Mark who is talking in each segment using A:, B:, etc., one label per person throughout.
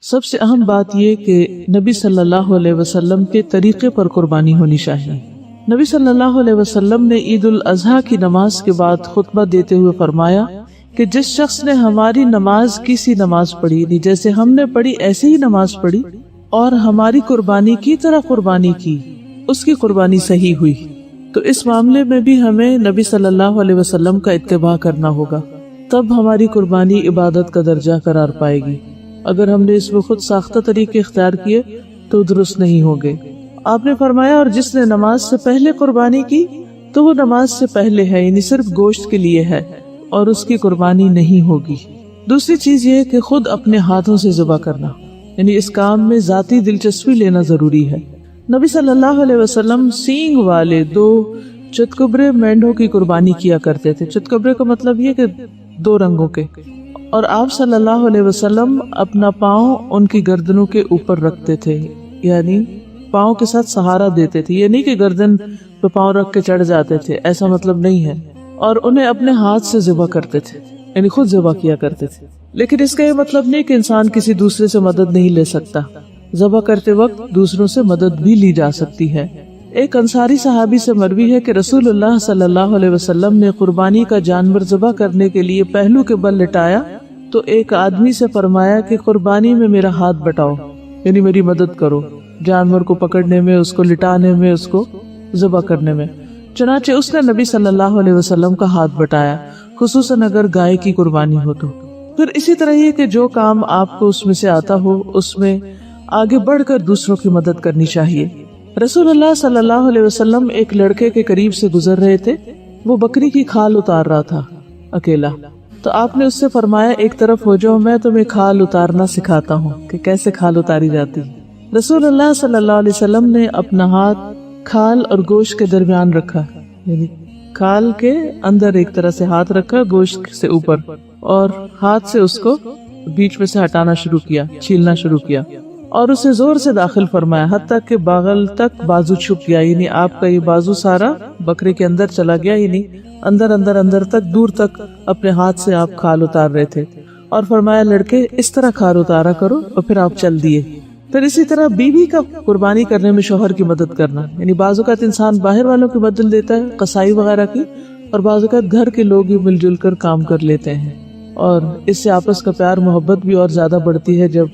A: سب سے اہم بات یہ کہ نبی صلی اللہ علیہ وسلم کے طریقے پر قربانی ہونی چاہیے۔ نبی صلی اللہ علیہ وسلم نے عید الاضحیٰ کی نماز کے بعد خطبہ دیتے ہوئے فرمایا کہ جس شخص نے ہماری نماز کی سی نماز پڑھی، جیسے ہم نے پڑھی ایسے ہی نماز پڑھی اور ہماری قربانی کی طرح قربانی کی، اس کی قربانی صحیح ہوئی۔ تو اس معاملے میں بھی ہمیں نبی صلی اللہ علیہ وسلم کا اتباع کرنا ہوگا، تب ہماری قربانی عبادت کا درجہ قرار پائے گی۔ اگر ہم نے اس میں خود ساختہ طریقے اختیار کیے تو درست نہیں ہوگے۔ آپ نے فرمایا اور جس نے نماز سے پہلے قربانی کی تو وہ نماز سے پہلے ہے، یعنی صرف گوشت کے لیے ہے اور اس کی قربانی نہیں ہوگی۔ دوسری چیز یہ کہ خود اپنے ہاتھوں سے ذبح کرنا، یعنی اس کام میں ذاتی دلچسپی لینا ضروری ہے۔ نبی صلی اللہ علیہ وسلم سینگ والے 2 چتکبرے مینڈوں کی قربانی کیا کرتے تھے۔ چتکبرے کا مطلب یہ کہ 2 رنگوں کے، اور آپ صلی اللہ علیہ وسلم اپنا پاؤں ان کی گردنوں کے اوپر رکھتے تھے، یعنی پاؤں کے ساتھ سہارا دیتے تھے۔ یہ نہیں کہ گردن پہ پاؤں رکھ کے چڑھ جاتے تھے، ایسا مطلب نہیں ہے۔ اور انہیں اپنے ہاتھ سے ذبح کرتے تھے، یعنی خود ذبح کیا کرتے تھے۔ لیکن اس کا یہ مطلب نہیں کہ انسان کسی دوسرے سے مدد نہیں لے سکتا، ذبح کرتے وقت دوسروں سے مدد بھی لی جا سکتی ہے۔ ایک انصاری صحابی سے مروی ہے کہ رسول اللہ صلی اللہ علیہ وسلم نے قربانی کا جانور ذبح کرنے کے لیے پہلو کے بل لٹایا تو ایک آدمی سے فرمایا کہ قربانی میں میرا ہاتھ بٹاؤ، یعنی میری مدد کرو، جانور کو پکڑنے میں، اس کو لٹانے میں، اس کو ذبح کرنے میں۔ چنانچہ اس نے نبی صلی اللہ علیہ وسلم کا ہاتھ بٹایا، خصوصاً اگر گائے کی قربانی ہو تو۔ پھر اسی طرح یہ کہ جو کام آپ کو اس میں سے آتا ہو اس میں آگے بڑھ کر دوسروں کی مدد کرنی چاہیے۔ رسول اللہ صلی اللہ علیہ وسلم ایک لڑکے کے قریب سے گزر رہے تھے، وہ بکری کی کھال اتار رہا تھا اکیلا، تو آپ نے اس سے فرمایا ایک طرف ہو جاؤ، میں تمہیں کھال اتارنا سکھاتا ہوں کہ کیسے کھال اتاری جاتی۔ رسول اللہ صلی اللہ علیہ وسلم نے اپنا ہاتھ کھال اور گوشت کے درمیان رکھا، یعنی کھال کے اندر ایک طرح سے ہاتھ رکھا، گوشت سے اوپر، اور ہاتھ سے اس کو بیچ میں سے ہٹانا شروع کیا، چھیلنا شروع کیا، اور اسے زور سے داخل فرمایا حتیٰ کہ باغل تک بازو چھپ گیا، یعنی آپ کا یہ بازو سارا بکرے کے اندر چلا گیا، یعنی اندر تک دور تک اپنے ہاتھ سے آپ کھال اتار رہے تھے، اور فرمایا لڑکے اس طرح کھال اتارا کرو، اور پھر آپ چل دیے۔ پھر اسی طرح بیوی کا قربانی کرنے میں شوہر کی مدد کرنا، یعنی بعض اوقات انسان باہر والوں کی مدد لیتا ہے، قصائی وغیرہ کی، اور بعض اوقات گھر کے لوگ ہی مل جل کر کام کر لیتے ہیں، اور اس سے آپس کا پیار محبت بھی اور زیادہ بڑھتی ہے جب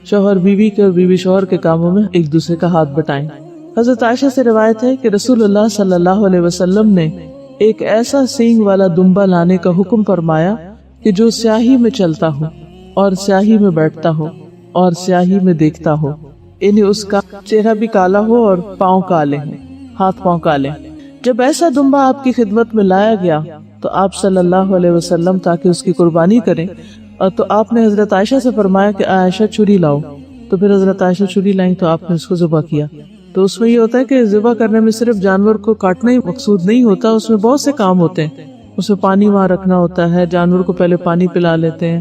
A: شوہر بیوی کے اور بیوی شوہر کے کاموں میں ایک دوسرے کا ہاتھ بٹائیں۔ حضرت عائشہ سے روایت ہے کہ رسول اللہ صلی اللہ علیہ وسلم نے ایک ایسا سینگ والا دمبا لانے کا حکم فرمایا کہ جو سیاہی میں چلتا ہو اور سیاہی میں بیٹھتا ہو اور سیاہی میں دیکھتا ہو، یعنی اس کا چہرہ بھی کالا ہو اور پاؤں کالے ہیں، ہاتھ پاؤں کالے۔ جب ایسا دمبا آپ کی خدمت میں لایا گیا تو آپ صلی اللہ علیہ وسلم تاکہ اس کی قربانی کریں، اور تو آپ نے حضرت عائشہ سے فرمایا کہ عائشہ چھری لاؤ، تو پھر حضرت عائشہ چھری لائیں تو آپ نے اس کو ذبح کیا۔ تو اس میں یہ ہوتا ہے کہ ذبح کرنے میں صرف جانور کو کاٹنا ہی مقصود نہیں ہوتا، اس میں بہت سے کام ہوتے ہیں۔ اس میں پانی وہاں رکھنا ہوتا ہے، جانور کو پہلے پانی پلا لیتے ہیں،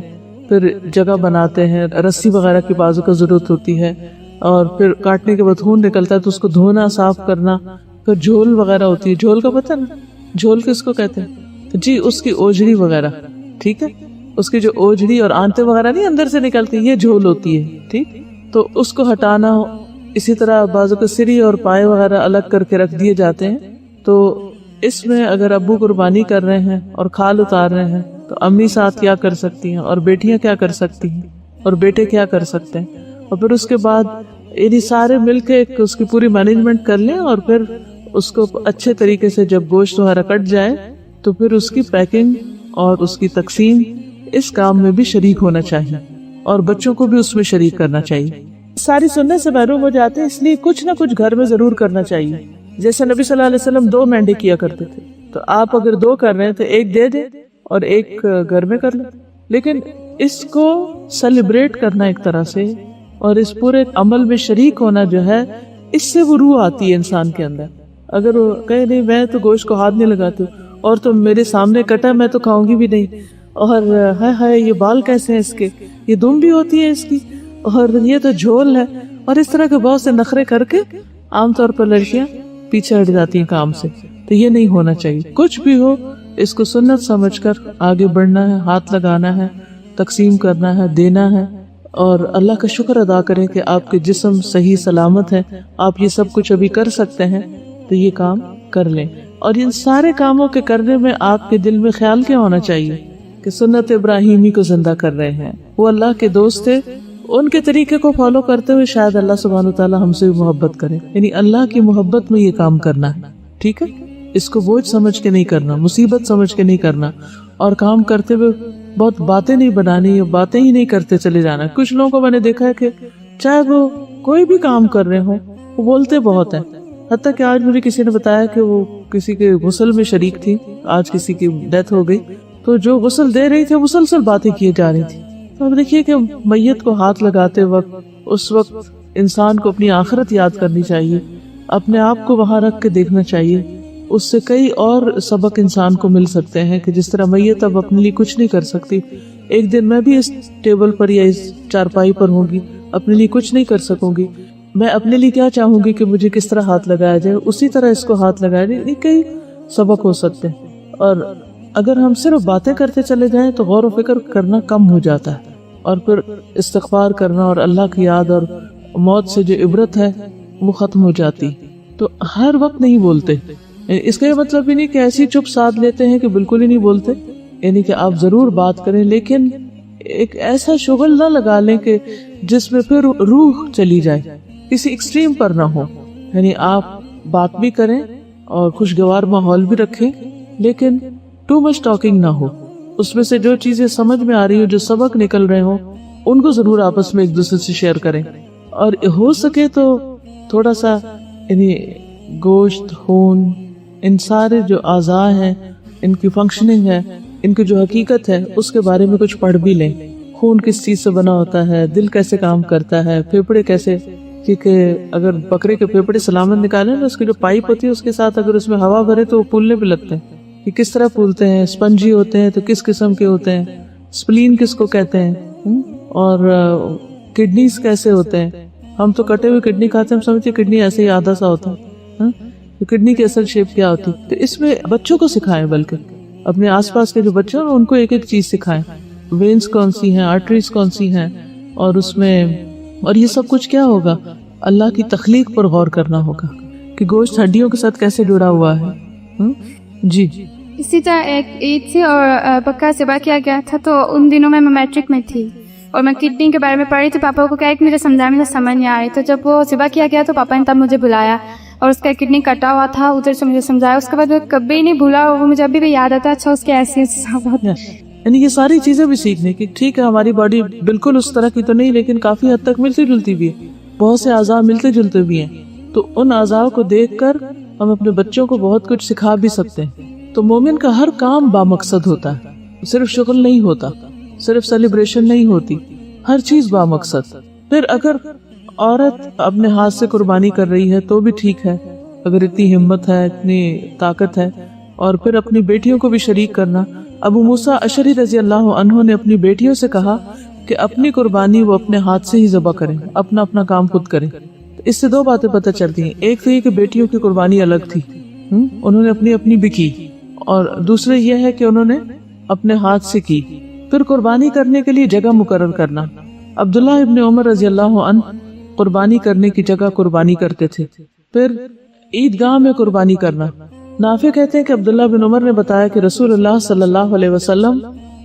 A: پھر جگہ بناتے ہیں، رسی وغیرہ کی بازو کا ضرورت ہوتی ہے، اور پھر کاٹنے کے بعد خون نکلتا ہے تو اس کو دھونا، صاف کرنا، پھر جھول وغیرہ ہوتی ہے۔ جھول کا پتہ نا جھول کس کو کہتے ہیں؟ جی اس کی اوجڑی وغیرہ، ٹھیک ہے، اس کی جو اوجڑی اور آنتے وغیرہ نہیں اندر سے نکلتی، یہ جھول ہوتی ہے، ٹھیک، تو اس کو ہٹانا۔ اسی طرح بازو کے سری اور پائے وغیرہ الگ کر کے رکھ دیے جاتے ہیں۔ تو اس میں اگر ابو قربانی کر رہے ہیں اور کھال اتار رہے ہیں تو امی ساتھ کیا کر سکتی ہیں، اور بیٹیاں کیا کر سکتی ہیں، اور بیٹے کیا کر سکتے ہیں، اور پھر اس کے بعد یعنی سارے مل کے اس کی پوری مینجمنٹ کر لیں، اور پھر اس کو اچھے طریقے سے جب گوشت وغیرہ کٹ جائے تو پھر اس کی پیکنگ اور اس کی تقسیم، اس کام میں بھی شریک ہونا چاہیے، اور بچوں کو بھی اس میں شریک کرنا چاہیے۔ ساری سنت سے محروم ہو جاتے ہیں، اس لیے کچھ نہ کچھ گھر میں ضرور کرنا چاہیے۔ جیسے نبی صلی اللہ علیہ وسلم 2 مینڈے کیا کرتے تھے، تو آپ اگر 2 کر رہے ہیں تو 1 دے دیں اور 1 گھر میں کر لیں، لیکن اس کو سیلیبریٹ کرنا ایک طرح سے، اور اس پورے عمل میں شریک ہونا جو ہے، اس سے وہ روح آتی ہے انسان کے اندر۔ اگر وہ کہے نہیں میں تو گوشت کو ہاتھ نہیں لگاتی، اور تم میرے سامنے کٹا میں تو کھاؤں گی بھی نہیں، اور ہائے یہ بال کیسے ہیں اس کے، یہ دم بھی ہوتی ہے اس کی، اور یہ تو جھول ہے، اور اس طرح کے بہت سے نخرے کر کے عام طور پر لڑکیاں پیچھے ہٹ جاتی ہیں کام سے۔ تو یہ نہیں ہونا چاہیے، کچھ بھی ہو اس کو سنت سمجھ کر آگے بڑھنا ہے، ہاتھ لگانا ہے، تقسیم کرنا ہے، دینا ہے، اور اللہ کا شکر ادا کریں کہ آپ کے جسم صحیح سلامت ہے، آپ یہ سب کچھ ابھی کر سکتے ہیں، تو یہ کام کر لیں۔ اور ان سارے کاموں کے کرنے میں آپ کے دل میں خیال کیا ہونا چاہیے کہ سنت ابراہیمی کو زندہ کر رہے ہیں، وہ اللہ کے دوست تھے، ان کے طریقے کو فالو کرتے ہوئے شاید اللہ سبحانہ وتعالیٰ ہم سے بھی محبت کرے، یعنی اللہ کی محبت میں یہ کام کرنا ہے، ٹھیک ہے؟ اس کو بوجھ سمجھ کے نہیں کرنا، مصیبت سمجھ کے نہیں کرنا، اور کام کرتے ہوئے بہت باتیں نہیں بنانی، یا باتیں ہی نہیں کرتے چلے جانا۔ کچھ لوگوں کو میں نے دیکھا ہے کہ چاہے وہ کوئی بھی کام کر رہے ہوں وہ بولتے بہت ہیں، حتیٰ کہ آج مجھے کسی نے بتایا کہ وہ کسی کے غسل میں شریک تھی، آج کسی کی ڈیتھ ہو گئی، تو جو غسل دے رہی تھی مسلسل باتیں کیے جا رہی تھی۔ تو اب دیکھیے کہ میت کو ہاتھ لگاتے وقت اس وقت انسان کو اپنی آخرت یاد کرنی چاہیے، اپنے آپ کو وہاں رکھ کے دیکھنا چاہیے، اس سے کئی اور سبق انسان کو مل سکتے ہیں کہ جس طرح میت اب اپنے لیے کچھ نہیں کر سکتی، ایک دن میں بھی اس ٹیبل پر یا اس چارپائی پر ہوں گی، اپنے لیے کچھ نہیں کر سکوں گی، میں اپنے لیے کیا چاہوں گی کہ مجھے کس طرح ہاتھ لگایا جائے، اسی طرح اس کو ہاتھ لگایا جائے۔ یہ کئی سبق ہو سکتے ہیں، اور اگر ہم صرف باتیں کرتے چلے جائیں تو غور و فکر کرنا کم ہو جاتا ہے، اور پھر استغفار کرنا اور اللہ کی یاد اور موت سے جو عبرت ہے وہ ختم ہو جاتی۔ تو ہر وقت نہیں بولتے، اس کا یہ مطلب بھی نہیں کہ ایسی چپ ساتھ لیتے ہیں کہ بالکل ہی نہیں بولتے، یعنی کہ آپ ضرور بات کریں، لیکن ایک ایسا شغل نہ لگا لیں کہ جس میں پھر روح چلی جائے، کسی ایکسٹریم پر نہ ہو، یعنی آپ بات بھی کریں اور خوشگوار ماحول بھی رکھیں، لیکن ٹو مچ ٹاکنگ نہ ہو، اس میں سے جو چیزیں سمجھ میں آ رہی ہو، جو سبق نکل رہے ہوں، ان کو ضرور آپس میں ایک دوسرے سے شیئر کریں، اور ہو سکے تو تھوڑا سا یعنی گوشت، خون، ان سارے جو اعضاء ہیں، ان کی فنکشننگ ہے، ان کی جو حقیقت ہے، اس کے بارے میں کچھ پڑھ بھی لیں۔ خون کس چیز سے بنا ہوتا ہے، دل کیسے کام کرتا ہے، پھیپھڑے کیسے، کیونکہ اگر بکرے کے پھیپھڑے سلامت نکالیں نا، اس کی جو پائپ ہوتی ہے اس کے ساتھ اگر اس میں ہوا بھرے تو وہ پھولنے پہ لگتے ہیں، کہ کس طرح پھولتے ہیں، اسپنجی ہوتے ہیں تو کس قسم کے ہوتے ہیں، سپلین کس کو کہتے ہیں، اور کڈنیز کیسے ہوتے ہیں۔ ہم تو کٹے ہوئے کڈنی کھاتے ہیں، ہم سمجھتے ہیں کڈنی ایسے ہی آدھا سا ہوتا ہے، تو کڈنی کی اصل شیپ کیا ہوتی، تو اس میں بچوں کو سکھائیں، بلکہ اپنے آس پاس کے جو بچے ہیں ان کو ایک ایک چیز سکھائیں، وینز کون سی ہیں، آرٹریز کون سی ہیں، اور اس میں، اور یہ سب کچھ کیا ہوگا، اللہ کی تخلیق پر غور کرنا ہوگا کہ گوشت ہڈیوں کے ساتھ کیسے جڑا ہوا ہے۔ جی
B: اسی طرح ایک عید تھی اور بکرا ذبح کیا گیا تھا، تو ان دنوں میں میٹرک میں تھی اور میں کڈنی کے بارے میں پڑھ رہی تھی، پاپا کو کہا کہ مجھے سمجھایا، مجھے سمجھ نہیں آ رہی، تو جب وہ ذبح کیا گیا تو پاپا نے تب مجھے بلایا اور اس کا کڈنی کٹا ہوا تھا، ادھر سے مجھے سمجھایا، اس کے بعد میں کبھی نہیں بھولا، اور وہ مجھے ابھی بھی یاد آتا ہے۔ اچھا، اس کے ایسی
A: یعنی یہ ساری چیزیں بھی سیکھنے کی، ٹھیک ہے ہماری باڈی بالکل اس طرح کی تو نہیں، لیکن کافی حد تک ملتی جلتی بھی ہے، بہت سے اعضاء ملتے جلتے بھی ہیں، تو ان اعضاء کو دیکھ کر ہم اپنے بچوں کو بہت کچھ سکھا بھی سکتے ہیں۔ تو مومن کا ہر کام بامقصد ہوتا ہے، صرف شغل نہیں ہوتا، صرف سیلیبریشن نہیں ہوتی، ہر چیز بامقصد۔ پھر اگر عورت اپنے ہاتھ سے قربانی کر رہی ہے تو بھی ٹھیک ہے، اگر اتنی ہمت ہے، اتنی طاقت ہے، اور پھر اپنی بیٹیوں کو بھی شریک کرنا۔ ابو موسیٰ اشعری رضی اللہ عنہ نے اپنی بیٹیوں سے کہا کہ اپنی قربانی وہ اپنے ہاتھ سے ہی ذبح کریں، اپنا کام خود کریں۔ اس سے دو باتیں پتہ چلتی ہیں، ایک تو یہ کہ بیٹیوں کی قربانی الگ تھی، انہوں نے اپنی بھی کی، اور دوسرے یہ ہے کہ انہوں نے اپنے ہاتھ سے کی۔ پھر قربانی کرنے کے لیے جگہ مقرر کرنا۔ عبداللہ ابن عمر رضی اللہ عنہ قربانی کرنے کی جگہ قربانی کرتے تھے۔ پھر عیدگاہ میں قربانی کرنا۔ نافع کہتے ہیں کہ عبداللہ بن عمر نے بتایا کہ رسول اللہ صلی اللہ علیہ وسلم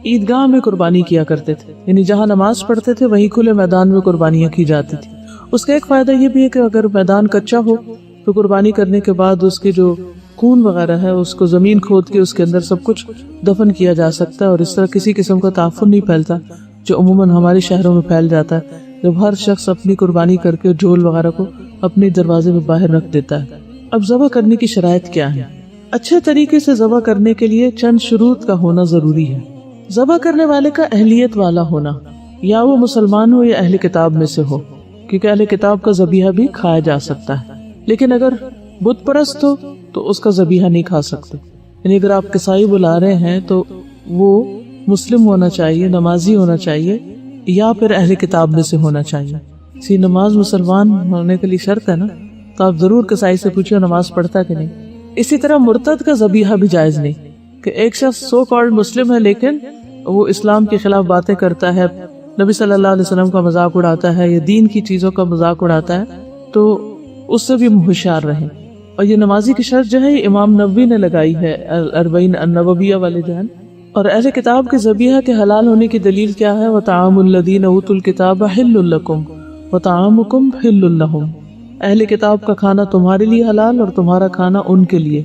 A: عیدگاہ میں قربانی کیا کرتے تھے، یعنی جہاں نماز پڑھتے تھے وہیں کھلے میدان میں قربانیاں کی جاتی تھی۔ اس کا ایک فائدہ یہ بھی ہے کہ اگر میدان کچا ہو تو قربانی کرنے کے بعد اس کے جو خون وغیرہ ہے اس کو زمین کھود کے اس کے اندر سب کچھ دفن کیا جا سکتا ہے، اور اس طرح کسی قسم کا تعفن نہیں پھیلتا جو عموماً ہمارے شہروں میں پھیل جاتا ہے، جب ہر شخص اپنی قربانی کر کے جھول وغیرہ کو اپنے دروازے میں باہر رکھ دیتا ہے۔ اب ذبح کرنے کی شرائط کیا ہے؟ اچھے طریقے سے ذبح کرنے کے لیے چند شروط کا ہونا ضروری ہے۔ ذبح کرنے والے کا اہلیت والا ہونا، یا وہ مسلمان ہو یا اہل کتاب میں سے ہو، کیونکہ اہل کتاب کا ذبیحہ بھی کھایا جا سکتا ہے، لیکن اگر بت پرست ہو تو اس کا ذبیحہ نہیں کھا سکتے۔ یعنی اگر آپ قصائی بلا رہے ہیں تو وہ مسلم ہونا چاہیے، نمازی ہونا چاہیے، یا پھر اہل کتاب میں سے ہونا چاہیے۔ اسی نماز مسلمان ہونے کے لیے شرط ہے نا، تو آپ ضرور قصائی سے پوچھیں نماز پڑھتا کہ نہیں۔ اسی طرح مرتد کا ذبیحہ بھی جائز نہیں، کہ ایک شخص سو کالڈ مسلم ہے لیکن وہ اسلام کے خلاف باتیں کرتا ہے، نبی صلی اللہ علیہ وسلم کا مذاق اڑاتا ہے یا دین کی چیزوں کا مذاق اڑاتا ہے تو اس سے بھی ہوشیار رہیں. اور یہ نمازی کی شرط جو ہے امام نووی نے لگائی ہے الاربعین النوویہ والے جو ہے. اور اہل کتاب کے ذبیحہ کے حلال ہونے کی دلیل کیا ہے؟ وطعام الذین اوتوا الکتاب حل لکم وطعامکم حل لہم. اہل کتاب کا کھانا تمہارے لیے حلال اور تمہارا کھانا ان کے لیے.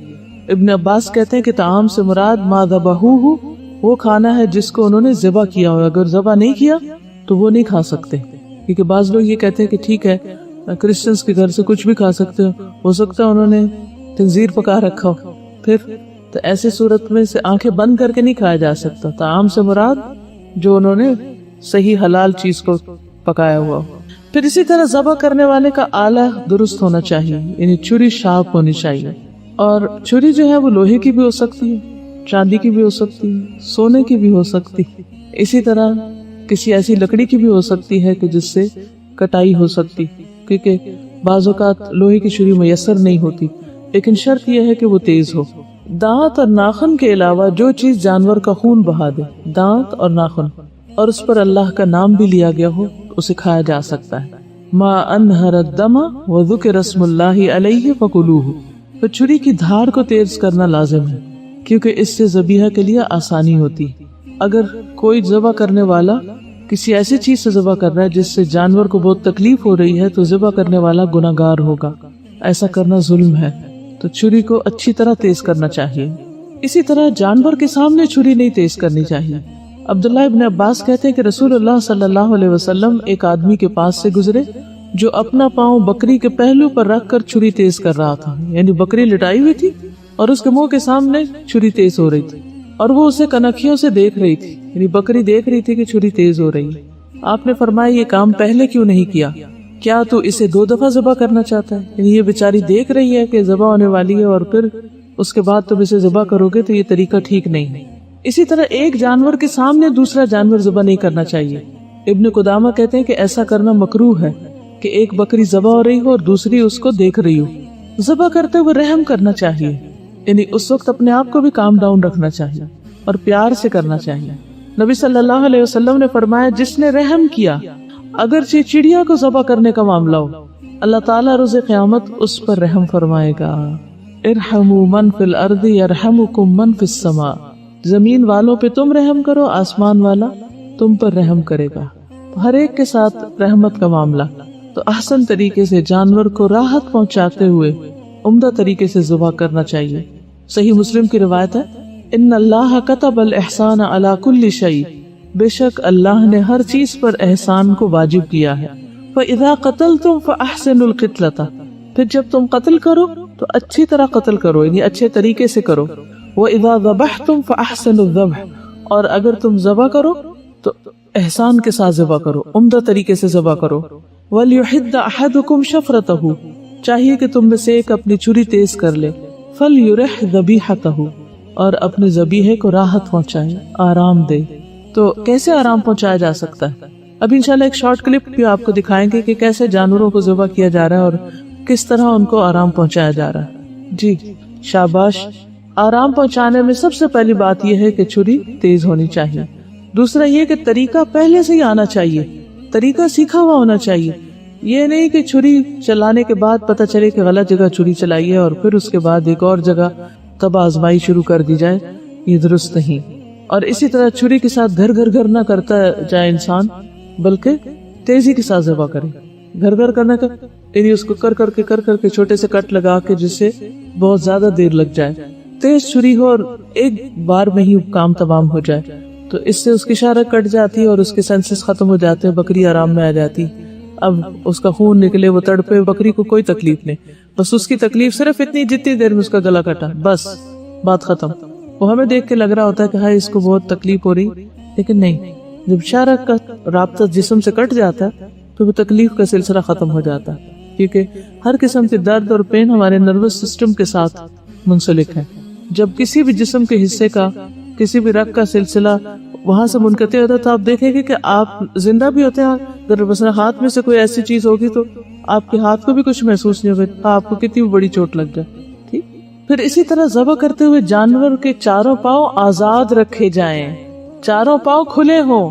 A: ابن عباس کہتے ہیں کہ طعام سے مراد ما ذبحوہ، وہ کھانا ہے جس کو انہوں نے ذبح کیا ہو. اگر ذبح نہیں کیا تو وہ نہیں کھا سکتے. کیونکہ بعض لوگ یہ کہتے ہیں کہ ٹھیک ہے کرسچنس کے گھر سے کچھ بھی کھا سکتے ہو سکتا ہے انہوں نے خنزیر پکا رکھا ہو، پھر تو ایسے صورت میں سے آنکھیں بند کر کے نہیں کھایا جا سکتا. طعام سے مراد جو انہوں نے صحیح حلال چیز کو پکایا ہوا ہو. پھر اسی طرح ذبح کرنے والے کا آلہ درست ہونا چاہیے، یعنی چھری شارپ ہونی چاہیے. اور چھری جو ہے وہ لوہے کی بھی ہو سکتی ہے، چاندی کی بھی ہو سکتی ہے، سونے کی بھی ہو سکتی. اسی طرح کسی ایسی لکڑی کی بھی ہو سکتی ہے کہ جس سے کٹائی ہو سکتی، کیونکہ بعض اوقات لوہے کی چھری میسر نہیں ہوتی. لیکن شرط یہ ہے کہ وہ تیز ہو. دانت اور ناخن کے علاوہ جو چیز جانور کا خون بہا دے، دانت اور ناخن، اور اس پر اللہ کا نام بھی لیا گیا ہو، اسے کھایا جا سکتا ہے. ما انہر الدم وذکر اسم اللہ علیہ فکلوہ. تو چھری کی دھاڑ کو تیز کرنا لازم ہے کیونکہ اس سے ذبیحہ کے لیے آسانی ہوتی. اگر کوئی ذبح کرنے والا کسی ایسی چیز سے ذبح کر رہا ہے جس سے جانور کو بہت تکلیف ہو رہی ہے تو ذبح کرنے والا گناہگار ہوگا. ایسا کرنا ظلم ہے. تو چھری کو اچھی طرح تیز کرنا چاہیے. اسی طرح جانور کے سامنے چھری نہیں تیز کرنی چاہیے. عبداللہ ابن عباس کہتے ہیں کہ رسول اللہ صلی اللہ علیہ وسلم ایک آدمی کے پاس سے گزرے جو اپنا پاؤں بکری کے پہلو پر رکھ کر چھری تیز کر رہا تھا. یعنی بکری لٹائی ہوئی تھی اور اس کے منہ کے سامنے چھری تیز ہو رہی تھی اور وہ اسے کنکھیوں سے دیکھ رہی تھی. یعنی بکری دیکھ رہی تھی کہ چھری تیز ہو رہی ہے. آپ نے فرمایا یہ کام پہلے کیوں نہیں کیا؟ کیا تو اسے 2 دفعہ ذبح کرنا چاہتا ہے؟ یعنی یہ بیچاری دیکھ رہی ہے کہ ذبح ہونے والی ہے اور پھر اس کے بعد تم اسے ذبح کرو گے تو یہ طریقہ ٹھیک نہیں ہے. اسی طرح ایک جانور کے سامنے دوسرا جانور ذبح نہیں کرنا چاہیے. ابن قدامہ کہتے ہیں کہ ایسا کرنا مکروہ ہے کہ ایک بکری ذبح ہو رہی ہو اور دوسری اس کو دیکھ رہی ہو. ذبح کرتے ہوئے رحم کرنا چاہیے، یعنی اس وقت اپنے آپ کو بھی کام ڈاؤن رکھنا چاہیے اور پیار سے کرنا چاہیے. نبی صلی اللہ علیہ وسلم نے فرمایا جس نے رحم کیا اگرچہ چڑیا کو ذبح کرنے کا معاملہ ہو، اللہ تعالیٰ روز قیامت اس پر رحم فرمائے گا. ارحموا من فی الارض یرحمکم من فی السماء. زمین والوں پہ تم رحم کرو، آسمان والا تم پر رحم کرے گا. ہر ایک کے ساتھ رحمت کا معاملہ. تو احسن طریقے سے جانور کو راحت پہنچاتے ہوئے عمدہ طریقے سے ذبح کرنا چاہیے. صحیح مسلم کی روایت ہے ان اللہ کتب الاحسان علی کل شیء. بے شک اللہ نے ہر چیز پر احسان کو واجب کیا ہے. فاذا قتلتم فاحسنوا القتلۃ. پھر جب تم قتل کرو تو اچھی طرح قتل کرو، یعنی اچھے طریقے سے کرو. واذا ذبحتم فاحسنوا الذبح. اور اگر تم ذبح کرو تو احسان کے ساتھ ذبح کرو، عمدہ طریقے سے ذبح کرو. وَلْيُحِدَّ أَحَدُكُمْ شَفْرَتَهُ. چاہیے کہ تم میں سے ایک اپنی چھری تیز کر لے. فَلْيُرِحْ ذَبِيحَتَهُ. اور اپنے ذبیحے کو راحت پہنچائے، آرام دے. تو کیسے آرام پہنچایا جا سکتا ہے؟ اب انشاءاللہ ایک شارٹ کلپ بھی آپ کو دکھائیں گے کہ کیسے جانوروں کو ذبح کیا جا رہا ہے اور کس طرح ان کو آرام پہنچایا جا رہا ہے. جی شاباش. آرام پہنچانے میں سب سے پہلی بات یہ ہے کہ چھری تیز ہونی چاہیے. دوسرا یہ کہ طریقہ پہلے سے ہی آنا چاہیے، طریقہ سیکھا ہوا ہونا چاہیے. یہ نہیں کہ چھری چلانے کے بعد پتہ چلے کہ غلط جگہ چھری چلائی ہے اور پھر اس کے بعد ایک اور جگہ تب آزمائی شروع کر دی جائے، یہ درست نہیں. اور اسی طرح چھری کے ساتھ گھر گھر گھر نہ کرتا جائے انسان، بلکہ تیزی کے ساتھ ذبح کرے. گھر گھر کرنے کا یعنی اس کو کر کر کے چھوٹے سے کٹ لگا کے جس سے بہت زیادہ دیر لگ جائے. تیز چھری ہو اور ایک بار میں ہی کام تمام ہو جائے تو اس سے اس کی شارک کٹ جاتی ہے اور اس کے سینسز ختم ہو جاتے ہیں، بکری آرام میں آ جاتی. اب اس کا خون نکلے، وہ تڑپے، بکری کو کوئی تکلیف نہیں. بس اس کی تکلیف صرف اتنی جتنی دیر میں اس کا گلا کٹا، بس بات ختم. وہ ہمیں دیکھ کے لگ رہا ہوتا ہے کہ ہاں اس کو بہت تکلیف ہو رہی، لیکن نہیں. جب شارک کا رابطہ جسم سے کٹ جاتا ہے تو وہ تکلیف کا سلسلہ ختم ہو جاتا ہے، کیونکہ ہر قسم کے درد اور پین ہمارے نروس سسٹم کے ساتھ منسلک ہے. جب کسی بھی جسم کے حصے کا، کسی بھی رگ کا سلسلہ وہاں سے منقطع ہوتا ہے تو آپ دیکھیں گے کہ آپ زندہ بھی ہوتے ہیں. اگر مثلا ہاتھ میں سے کوئی ایسی چیز ہوگی تو آپ کے ہاتھ کو بھی کچھ محسوس نہیں ہوگا، آپ کو کتنی بڑی چوٹ لگ جائے. ٹھیک. پھر اسی طرح ذبح کرتے ہوئے جانور کے چاروں پاؤں آزاد رکھے جائیں، چاروں پاؤں کھلے ہوں.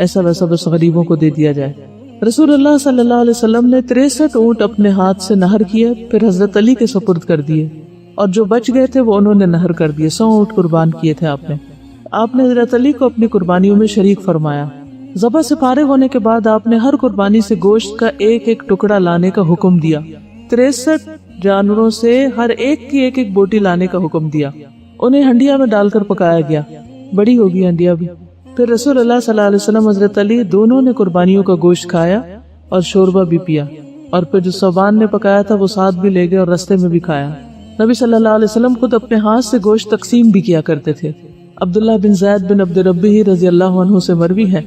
A: ایسا ویسا بس غریبوں کو دے دیا جائے۔ رسول اللہ صلی اللہ علیہ وسلم نے 63 اونٹ اپنے ہاتھ سے نہر کیے، پھر حضرت علی کے سپرد کر دیے، اور جو بچ گئے تھے وہ انہوں نے نہر کر دیے۔ 100 اونٹ قربان کیے تھے آپ نے حضرت علی کو اپنی قربانیوں میں شریک فرمایا۔ ذبح سے فارغ ہونے کے بعد آپ نے ہر قربانی سے گوشت کا ایک ایک ٹکڑا لانے کا حکم دیا۔ 63 جانوروں سے ہر ایک کی ایک ایک بوٹی لانے کا حکم دیا۔ انہیں ہنڈیا میں ڈال کر پکایا گیا، بڑی ہوگی ہنڈیا بھی۔ پھر رسول اللہ صلی اللہ علیہ وسلم، حضرت علی دونوں نے قربانیوں کا گوشت کھایا اور شوربہ بھی پیا، اور پھر جو صوبان نے پکایا تھا وہ ساتھ بھی لے گئے اور رستے میں بھی کھایا۔ نبی صلی اللہ علیہ وسلم خود اپنے ہاتھ سے گوشت تقسیم بھی کیا کرتے تھے۔ عبداللہ بن زید بن عبد ربی رضی اللہ عنہ سے مروی ہے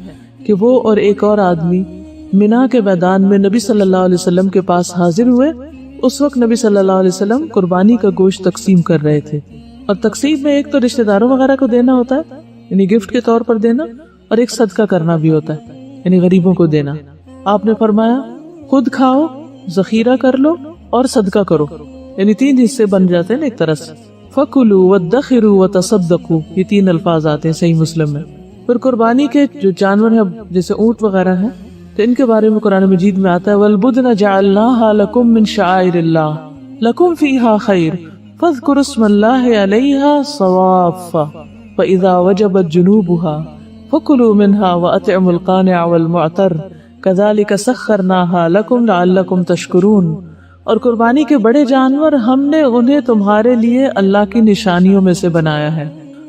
A: کہ وہ اور ایک اور آدمی منا کے میدان میں نبی صلی اللہ علیہ وسلم کے پاس حاضر ہوئے۔ اس وقت نبی صلی اللہ علیہ وسلم قربانی کا گوشت تقسیم کر رہے تھے، اور تقسیم میں ایک تو رشتہ داروں وغیرہ کو دینا ہوتا ہے، یعنی گفٹ کے طور پر دینا، اور ایک صدقہ کرنا بھی ہوتا ہے، یعنی غریبوں کو دینا۔ آپ نے فرمایا خود کھاؤ، ذخیرہ کر لو اور صدقہ کرو، یعنی 3 حصے بن جاتے ہیں نا ایک طرح سے۔ فَكُلُوا وَادَّخِرُوا وَتَصَدَّقُوا، یہ 3 الفاظ آتے ہیں صحیح مسلم میں۔ پھر قربانی کے جو جانور ہیں جیسے اونٹ وغیرہ ہیں تو ان کے بارے میں قرآن مجید میں آتا ہے وَالْبُدْنَ جَعَلْنَاهَا لَكُم مِّن شَعَائِرِ اللَّهِ لَكُم فِيهَا خَيْرٌ فَاذْكُرُوا اسْمَ اللَّهِ عَلَيْهَا صَوَافَّ فَإِذَا وَجَبَتْ جُنُوبُهَا فَكُلُوا مِنْهَا وَأَطْعِمُوا الْقَانِعَ وَالْمُعْتَرَّ كَذَلِكَ سَخَّرْنَاهَا لَكُمْ لَعَلَّكُمْ تَشْكُرُونَ۔ اور قربانی کے بڑے جانور ہم نے انہیں تمہارے لیے اللہ کی نشانیوں میں سے بنایا ہے،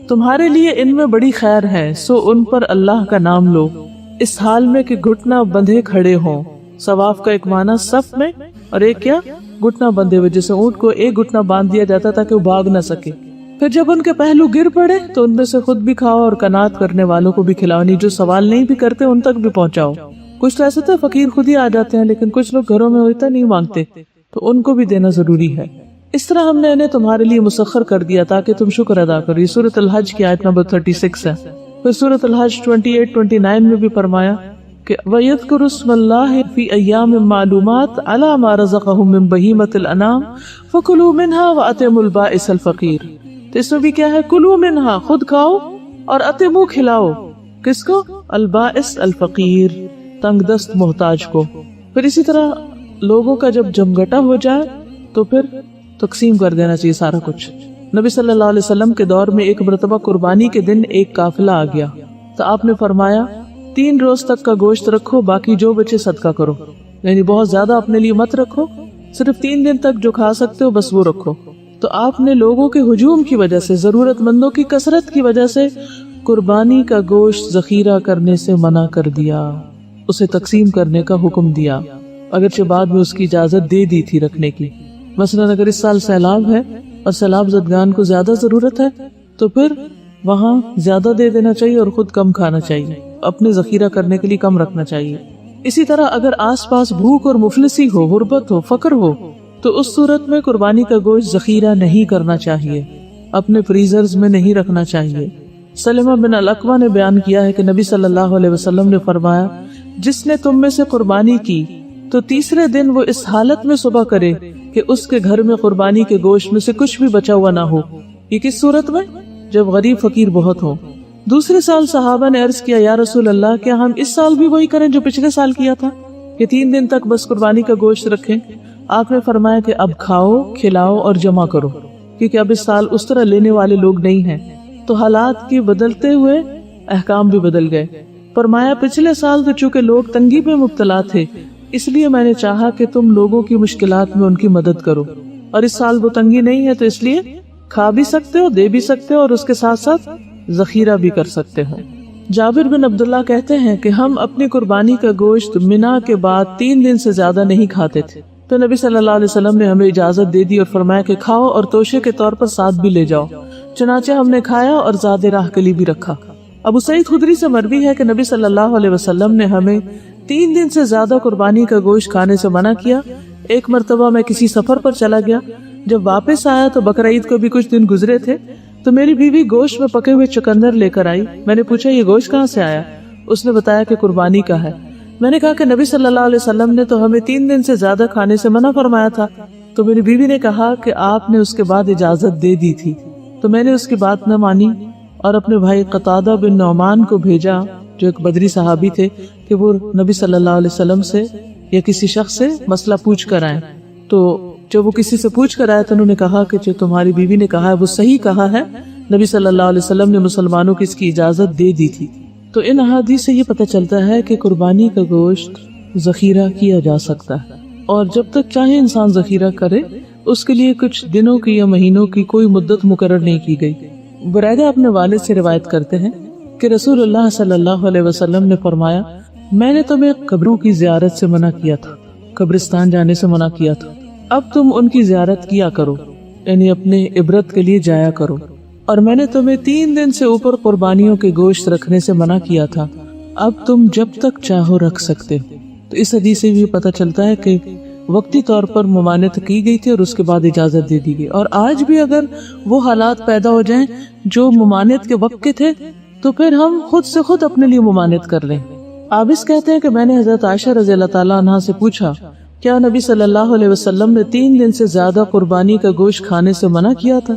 A: تمہارے لیے ان میں بڑی خیر ہے، سو ان پر اللہ کا نام لو اس حال میں کہ گھٹنا بندھے کھڑے ہوں۔ صواف کا ایک معنی صف میں، اور ایک کیا گھٹنا بندھے ہوئے، جیسے اونٹ کو ایک گھٹنا باندھ دیا جاتا تاکہ وہ بھاگ نہ سکے۔ پھر جب ان کے پہلو گر پڑے تو ان میں سے خود بھی کھاؤ اور قناعت کرنے والوں کو بھی کھلاؤ، نہیں جو سوال نہیں بھی کرتے ان تک بھی پہنچاؤ۔ کچھ تو ایسے تو فقیر خود ہی آ جاتے ہیں، لیکن کچھ لوگ گھروں میں ہوتا نہیں مانگتے، تو ان کو بھی دینا ضروری ہے۔ اس طرح ہم نے انہیں تمہارے لیے مسخر کر دیا تاکہ تم شکر ادا کرو۔ یہ سورۃ الحج کی آیت نمبر 36 ہے۔ پھر سورۃ الحج 28-29 میں بھی فرمایا کہ وَيَذْكُرُ اسْمَ اللَّهِ فِي أَيَّامٍ مَّعْلُومَاتٍ عَلَىٰ مَا رَزَقَهُم مِّن بَهِيمَةِ الْأَنْعَامِ فَكُلُوا مِنْهَا وَأَطْعِمُوا الْبَائِسَ الْفَقِيرَ۔ تو اس میں بھی کیا ہے؟ کلوا منہا، خود کھاؤ، اور اطعموا کھلاؤ، کس کو؟ البائس الفقیر، تنگ دست محتاج کو۔ پھر اسی طرح لوگوں کا جب جمگٹا ہو جائے تو پھر تقسیم کر دینا چاہیے سارا کچھ۔ نبی صلی اللہ علیہ وسلم کے دور میں ایک مرتبہ قربانی کے دن ایک قافلہ آ گیا تو آپ نے فرمایا 3 روز تک کا گوشت رکھو، باقی جو بچے صدقہ کرو، یعنی بہت زیادہ اپنے لیے مت رکھو، صرف 3 دن تک جو کھا سکتے ہو بس وہ رکھو۔ تو آپ نے لوگوں کے ہجوم کی وجہ سے، ضرورت مندوں کی کثرت کی وجہ سے قربانی کا گوشت ذخیرہ کرنے سے منع کر دیا، اسے تقسیم کرنے کا حکم دیا، اگرچہ بعد میں اس کی اجازت دے دی تھی رکھنے کی۔ مثلا اگر اس سال سیلاب ہے اور سیلاب زدگان کو زیادہ ضرورت ہے تو پھر وہاں زیادہ دے دینا چاہیے اور خود کم کھانا چاہیے، اپنے ذخیرہ کرنے کے لیے کم رکھنا چاہیے۔ اسی طرح اگر آس پاس بھوک اور مفلسی ہو، غربت ہو، فقر ہو، تو اس صورت میں قربانی کا گوشت ذخیرہ نہیں کرنا چاہیے، اپنے فریزرز میں نہیں رکھنا چاہیے۔ سلمہ بن الاکوع نے بیان کیا ہے کہ نبی صلی اللہ علیہ وسلم نے فرمایا جس نے تم میں سے قربانی کی تو تیسرے دن وہ اس حالت میں صبح کرے کہ اس کے گھر میں قربانی کے گوشت میں سے کچھ بھی بچا ہوا نہ ہو۔ یہ کس صورت میں؟ جب غریب فقیر بہت ہو۔ دوسرے سال صحابہ نے عرض کیا یا رسول اللہ کیا ہم اس سال بھی وہی کریں جو پچھلے سال کیا تھا کہ 3 دن تک بس قربانی کا گوشت رکھیں؟ آپ نے فرمایا کہ اب کھاؤ، کھلاؤ اور جمع کرو، کیونکہ اب اس سال اس طرح لینے والے لوگ نہیں ہیں۔ تو حالات کی بدلتے ہوئے احکام بھی بدل گئے۔ فرمایا پچھلے سال تو چونکہ لوگ تنگی میں مبتلا تھے اس لیے میں نے چاہا کہ تم لوگوں کی مشکلات میں ان کی مدد کرو، اور اس سال وہ تنگی نہیں ہے تو اس لیے کھا بھی سکتے ہو، دے بھی سکتے ہو، اور اس کے ساتھ ساتھ ذخیرہ بھی کر سکتے ہو۔ جابر بن عبداللہ کہتے ہیں کہ ہم اپنی قربانی کا گوشت منا کے بعد 3 دن سے زیادہ نہیں کھاتے تھے، تو نبی صلی اللہ علیہ وسلم نے ہمیں اجازت دے دی اور فرمایا کہ کھاؤ اور توشے کے طور پر ساتھ بھی لے جاؤ۔ چنانچہ ہم نے کھایا اور زاد راہ کے لیے بھی رکھا۔ ابو سعید خدری سے مروی ہے کہ نبی صلی اللہ علیہ وسلم نے ہمیں 3 دن سے زیادہ قربانی کا گوشت کھانے سے منع کیا۔ ایک مرتبہ میں کسی سفر پر چلا گیا، جب واپس آیا تو بقرعید کو بھی کچھ دن گزرے تھے، تو میری بیوی گوشت میں پکے ہوئے چقندر لے کر آئی۔ میں نے پوچھا یہ گوشت کہاں سے آیا؟ اس نے بتایا کہ قربانی کا ہے۔ میں نے کہا کہ نبی صلی اللہ علیہ وسلم نے تو ہمیں 3 دن سے زیادہ کھانے سے منع فرمایا تھا۔ تو میری بیوی نے کہا کہ آپ نے اس کے بعد اجازت دے دی تھی۔ تو میں نے اس کی بات نہ مانی اور اپنے بھائی قتادہ بن نعمان کو بھیجا جو ایک بدری صحابی تھے کہ وہ نبی صلی اللہ علیہ وسلم سے یا کسی شخص سے مسئلہ پوچھ کر آئے. تو جب وہ کسی سے پوچھ کر آئے تو انہوں نے کہا کہ جو تمہاری بیوی نے کہا ہے وہ صحیح کہا ہے, نبی صلی اللہ علیہ وسلم نے مسلمانوں کی اس کی اجازت دے دی تھی. تو ان احادیث سے یہ پتہ چلتا ہے کہ قربانی کا گوشت ذخیرہ کیا جا سکتا ہے, اور جب تک چاہے انسان ذخیرہ کرے, اس کے لیے کچھ دنوں کی یا مہینوں کی کوئی مدت مقرر نہیں کی گئی. برائدہ اپنے والد سے روایت کرتے ہیں کہ رسول اللہ صلی اللہ علیہ وسلم نے فرمایا, میں نے تمہیں قبروں کی زیارت سے منع کیا تھا, قبرستان جانے سے منع کیا تھا, اب تم ان کی زیارت کیا کرو, یعنی اپنے عبرت کے لیے جایا کرو. اور میں نے تمہیں 3 دن سے اوپر قربانیوں کے گوشت رکھنے سے منع کیا تھا, اب تم جب تک چاہو رکھ سکتے ہو. تو اس حدیث سے بھی پتہ چلتا ہے کہ وقتی طور پر ممانعت کی گئی تھی اور اس کے بعد اجازت دے دی گئی. اور آج بھی اگر وہ حالات پیدا ہو جائیں جو ممانعت کے وقت کے تھے تو پھر ہم خود سے خود اپنے لیے ممانعت کر لیں. عابس کہتے ہیں کہ میں نے حضرت عائشہ رضی اللہ تعالیٰ عنہا سے پوچھا, کیا نبی صلی اللہ علیہ وسلم نے 3 دن سے زیادہ قربانی کا گوشت کھانے سے منع کیا تھا؟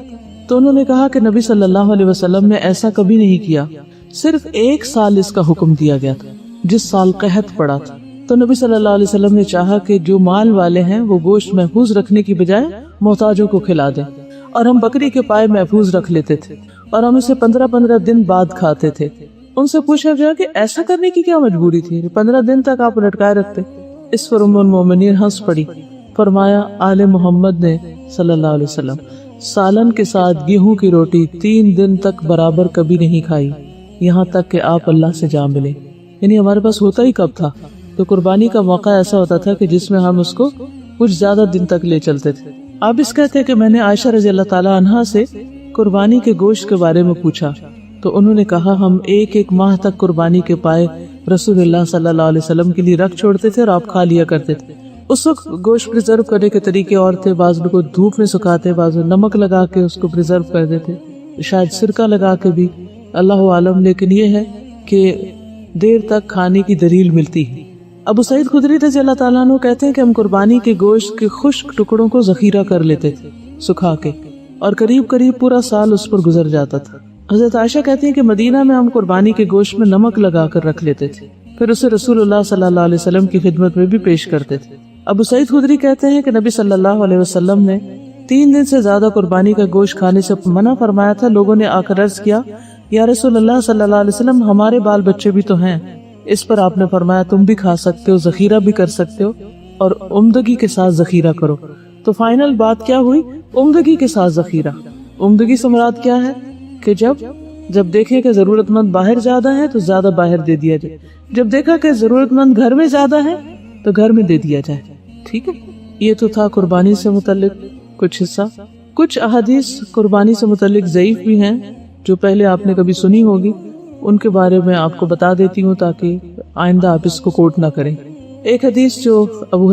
A: تو انہوں نے کہا کہ نبی صلی اللہ علیہ وسلم نے ایسا کبھی نہیں کیا, صرف 1 سال اس کا حکم دیا گیا تھا, جس سال قحط پڑا تھا. تو نبی صلی اللہ علیہ وسلم نے چاہا کہ جو مال والے ہیں وہ گوشت محفوظ رکھنے کی بجائے محتاجوں کو کھلا دیں, اور ہم بکری کے پائے محفوظ رکھ لیتے تھے اور ہم اسے 15 دن بعد کھاتے تھے. ان سے پوچھا گیا کہ ایسا کرنے کی کیا مجبوری تھی, 15 دن تک آپ لٹکائے رکھتے؟ اس پر ام المومنین ہنس پڑی. فرمایا, آل محمد نے صلی اللہ علیہ وسلم سالن کے ساتھ گیہوں کی روٹی 3 دن تک برابر کبھی نہیں کھائی, یہاں تک کہ آپ اللہ سے جا ملے. یعنی ہمارے پاس ہوتا ہی کب تھا, تو قربانی کا موقع ایسا ہوتا تھا کہ جس میں ہم اس کو کچھ زیادہ دن تک لے چلتے تھے. آپ اس کہتے ہیں کہ میں نے عائشہ رضی اللہ تعالیٰ عنہا سے قربانی کے گوشت کے بارے میں پوچھا, تو انہوں نے کہا ہم 1 ماہ تک قربانی کے پائے رسول اللہ صلی اللہ علیہ وسلم کے لیے رکھ چھوڑتے تھے اور آپ کھا لیا کرتے تھے. اس وقت گوشت پریزرو کرنے کے طریقے اور تھے, بعض لوگ دھوپ میں سکھاتے, بعض نمک لگا کے اس کو پریزرو کر دیتے, شاید سرکہ لگا کے بھی, اللہ عالم. لیکن یہ ہے کہ دیر تک کھانے کی دلیل ملتی ہے. ابو سعید خدری رضی اللہ تعالیٰ عنہ کہتے ہیں کہ ہم قربانی کے گوشت کے خشک ٹکڑوں کو ذخیرہ کر لیتے تھے سکھا کے, اور قریب پورا سال اس پر گزر جاتا تھا. حضرت عائشہ کہتی ہیں کہ مدینہ میں ہم قربانی کے گوشت میں نمک لگا کر رکھ لیتے تھے, پھر اسے رسول اللہ صلی اللہ علیہ وسلم کی خدمت میں بھی پیش کرتے تھے. ابو سعید خدری کہتے ہیں کہ نبی صلی اللہ علیہ وسلم نے 3 دن سے زیادہ قربانی کا گوشت کھانے سے منع فرمایا تھا. لوگوں نے آ کر عرض کیا, یا رسول اللہ صلی اللہ علیہ وسلم ہمارے بال بچے بھی تو ہیں. اس پر آپ نے فرمایا, تم بھی کھا سکتے ہو, ذخیرہ بھی کر سکتے ہو, اور عمدگی کے ساتھ ذخیرہ کرو. تو فائنل بات کیا ہوئی؟ عمدگی کے ساتھ ذخیرہ. عمدگی سے مراد کیا ہے کہ جب دیکھیں کہ ضرورت مند باہر زیادہ ہے تو زیادہ باہر دے دیا جائے, جب دیکھا کہ ضرورت مند گھر میں زیادہ ہے تو گھر میں دے دیا جائے. ٹھیک ہے, یہ تو تھا قربانی سے متعلق کچھ حصہ. کچھ احادیث قربانی سے متعلق ضعیف بھی ہیں جو پہلے آپ نے کبھی سنی ہوگی, ان کے بارے میں آپ کو بتا دیتی ہوں تاکہ آئندہ آپ اس کو کوٹ نہ کریں. ایک حدیث جو ابو